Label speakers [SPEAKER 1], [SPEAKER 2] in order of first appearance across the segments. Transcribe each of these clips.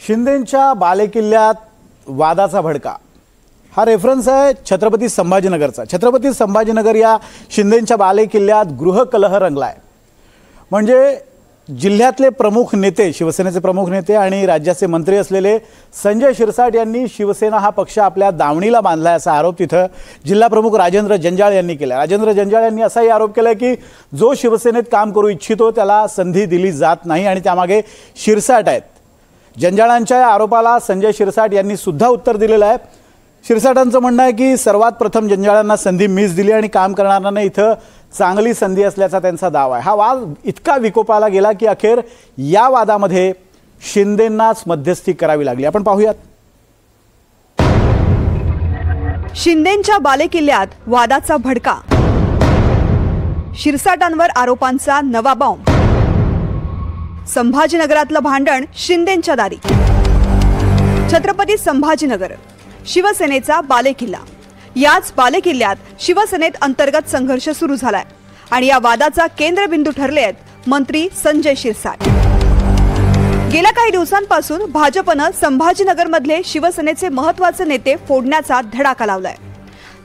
[SPEAKER 1] शिंदेंच्या बालेकिल्ल्यात वादाचा भडका हा रेफरन्स आहे छत्रपती संभाजीनगरचा। छत्रपती संभाजीनगर या शिंदेंच्या बालेकिल्ल्यात गृहकलह रंगलाय। म्हणजे जिल्ह्यातले प्रमुख नेते, शिवसेनेचे प्रमुख नेते आणि राज्याचे मंत्री असलेले संजय शिरसाट यांनी शिवसेना हा पक्ष आपल्या दावणीला बांधलाय असा आरोप तिथं जिल्हा प्रमुख राजेंद्र जंजाळ यांनी केला। राजेंद्र जंजाळ यांनी असाही आरोप केला की जो शिवसेनेत काम करू इच्छितो त्याला संधी दिली जात नाही आणि त्यामागे शिरसाट आहेत। जंजाळांच्या या आरोपाला संजय शिरसाट यांनी सुद्धा उत्तर दिलेलं आहे। शिरसाटांचं म्हणणं आहे की सर्वात प्रथम जंजाळांना संधी मीच दिली आणि काम करणाऱ्यांना इथं चांगली संधी असल्याचा त्यांचा दावा आहे। हा वाद इतका विकोपाला गेला की अखेर या वादामध्ये शिंदेंनाच मध्यस्थी करावी लागली। आपण पाहूयात।
[SPEAKER 2] शिंदेंच्या बालेकिल्ल्यात वादाचा भडका, शिरसाटांवर आरोपांचा नवा बॉम्ब, संभाजीनगरातलं भांडण शिंदेंच्या दारी। छत्रपती संभाजीनगर शिवसेनेचा बालेकिल्ला। याच बालेकिल्ल्यात शिवसेनेत अंतर्गत संघर्ष सुरू झालाय आणि या वादाचा केंद्रबिंदू ठरले आहेत मंत्री संजय शिरसाट। गेल्या काही दिवसांपासून भाजपनं संभाजीनगरमधले शिवसेनेचे महत्त्वाचे नेते फोडण्याचा धडाका लावलाय।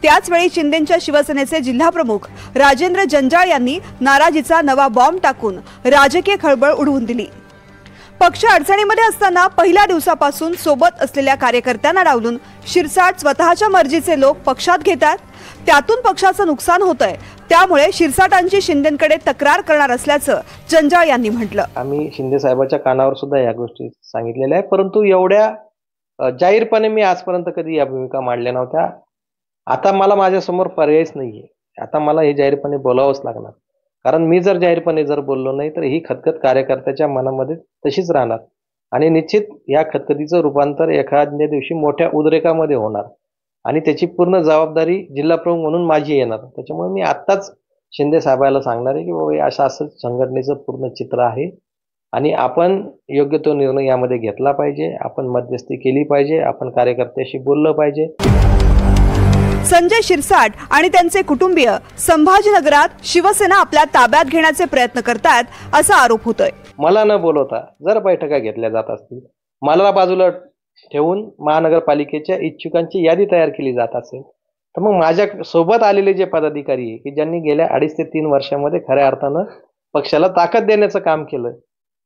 [SPEAKER 2] त्याचवेळी शिंदेंच्या शिवसेनेचे जिल्हाप्रमुख राजेंद्र जंजाळ यांनी नाराजीचा नवा बॉम्ब टाकून राजकीय खळबळ उडवून दिली। पक्ष अडचणीमध्ये असताना पहिल्या दिवसापासून सोबत असलेल्या कार्यकर्त्यांना डावलून शिरसाट स्वतःच्या मर्जीचे लोक पक्षात घेतात, त्यातून पक्षाचं नुकसान होतंय। त्यामुळे शिरसाटांची शिंदेंकडे तक्रार करणार असल्याचं जंजाळ यांनी म्हटलं।
[SPEAKER 3] आम्ही शिंदे साहेबांच्या कानावर सुद्धा या गोष्टी सांगितलेल्या आहे, परंतु एवढ्या जाहीरपणे मी आजपर्यंत कधी या भूमिका मांडल्या नव्हत्या। आता मला माझ्यासमोर पर्यायच नाहीये, आता मला हे जाहीरपणे बोलावंच लागणार, कारण मी जर जाहीरपणे बोललो नाही तर ही खतखत कार्यकर्त्याच्या मनामध्ये तशीच राहणार आणि निश्चित या खतखतीचं रूपांतर एखाद्या दिवशी मोठ्या उद्रेकामध्ये होणार आणि त्याची पूर्ण जबाबदारी जिल्हाप्रमुख म्हणून माझी येणार। त्याच्यामुळे मी आत्ताच शिंदे साहेबांना सांगणार आहे की बाबा असं संघटनेचं पूर्ण चित्र आहे आणि आपण योग्य तो निर्णय यामध्ये घेतला पाहिजे, आपण मध्यस्थी केली पाहिजे, आपण कार्यकर्त्याशी बोललं पाहिजे।
[SPEAKER 2] संजय शिरसाट आणि त्यांचे कुटुंबीय संभाजीनगरात शिवसेना आपल्या ताब्यात घेण्याचे प्रयत्न करतात असा आरोप होतोय।
[SPEAKER 3] मला न बोलवता जर बैठका घेतल्या जात असतील, मला बाजूला ठेवून महानगरपालिकेच्या इच्छुकांची यादी तयार केली जात असेल, तर मग माझ्या सोबत आलेले जे पदाधिकारी आहे की ज्यांनी गेल्या 2.5 ते 3 वर्षामध्ये खऱ्या अर्थानं पक्षाला ताकद देण्याचं काम केलं,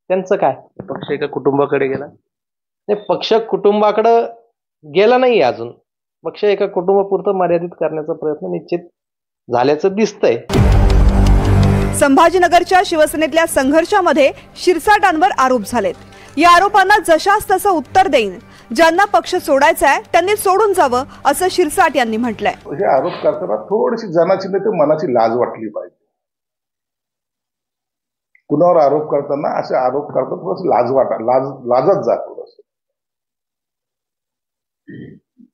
[SPEAKER 3] त्यांचं काय? पक्ष एका कुटुंबाकडे गेला नाही, पक्ष कुटुंबाकडे गेला नाही अजून, पक्ष एका कुटुंबापुरतं मर्यादित करण्याचा प्रयत्न निश्चित झाल्याचं दिसतंय।
[SPEAKER 2] संभाजीनगरच्या शिवसेनेतल्या संघर्षामध्ये शिरसाटांवर आरोप झालेत। या आरोपांना जशास तसं उत्तर देईन, ज्यांना पक्ष सोडायचा आहे त्यांनी सोडून जावं असं शिरसाट यांनी म्हटलंय।
[SPEAKER 4] हे आरोप करताना थोडीशी जनाची नाही तर मनाची लाज वाटली पाहिजे। कुणावर आरोप करताना असे आरोप करतात थोडस लाजत जा थोडस।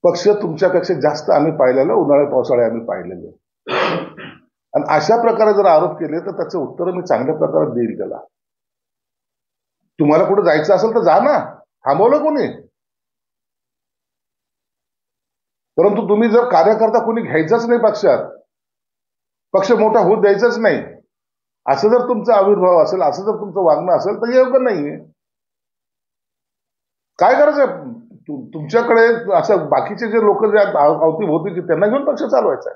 [SPEAKER 4] पक्ष तुमच्यापेक्षा जास्त आम्ही पाहिलेलं, उन्हाळ्या पावसाळे आम्ही पाहिलेलं, आणि अशा प्रकारे जर आरोप केले तर त्याचं उत्तर मी चांगल्या प्रकारे देईल त्याला। तुम्हाला कुठे जायचं असेल तर जा ना, थांबवलं कोणी? परंतु तुम्ही जर कार्यकर्ता कोणी घ्यायचाच नाही पक्षात, पक्ष मोठा होऊ द्यायचाच नाही, असं जर तुमचा आविर्भाव असेल, असं जर तुमचं वागणं असेल तर योग्य नाहीये। काय करायचं तुमच्याकडे? असं बाकीचे जे लोक जे अवतीभोवतीचे त्यांना घेऊन पक्ष चालवायचा।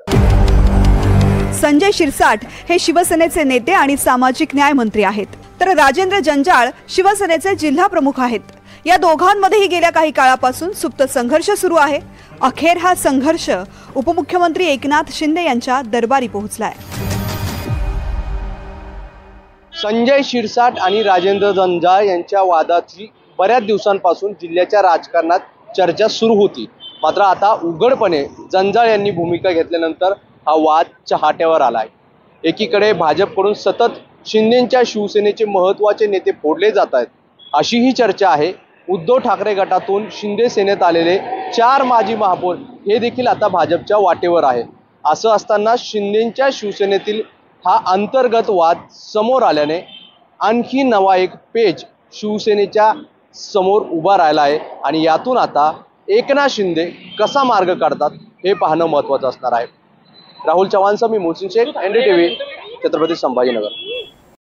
[SPEAKER 2] संजय शिरसाट हे शिवसेनेचे नेते आणि सामाजिक न्याय मंत्री आहेत, तर राजेंद्र जंजाळ शिवसेनेचे जिल्हा प्रमुख आहेत। या दोघांमध्येही गेल्या काही काळापासून सुप्त संघर्ष सुरू आहे। अखेर हा संघर्ष उपमुख्यमंत्री एकनाथ शिंदे यांच्या दरबारी पोहोचलाय।
[SPEAKER 5] संजय शिरसाट आणि राजेंद्र जंजाळ यांच्या वादाची बऱ्याच दिवसांपासून जिल्ह्याच्या राजकारणात चर्चा सुरू होती, मात्र आता उघडपणे जंजाळ यांनी भूमिका घेतल्यानंतर हा वाद चहाट्यावर आलाय। एकीकडे भाजपकडून सतत शिंदेंच्या शिवसेनेचे महत्त्वाचे नेते फोडले जात आहेत अशी ही चर्चा आहे। उद्धव ठाकरे गटातून शिंदे सेनेत आलेले 4 माजी महापौर हे देखील आता भाजपच्या वाटेवर आहे। असं असताना शिंदेंच्या शिवसेनेतील हा अंतर्गत वाद समोर आल्याने आणखी नवा एक पेच शिवसेनेच्या समोर उभा राहिला आहे आणि यातून आता एकनाथ शिंदे कसा मार्ग काढतात हे पाहणं महत्त्वाचं असणार आहे। राहुल चव्हाणसह मी मोहसिन शेख, NDTV, छत्रपती संभाजीनगर।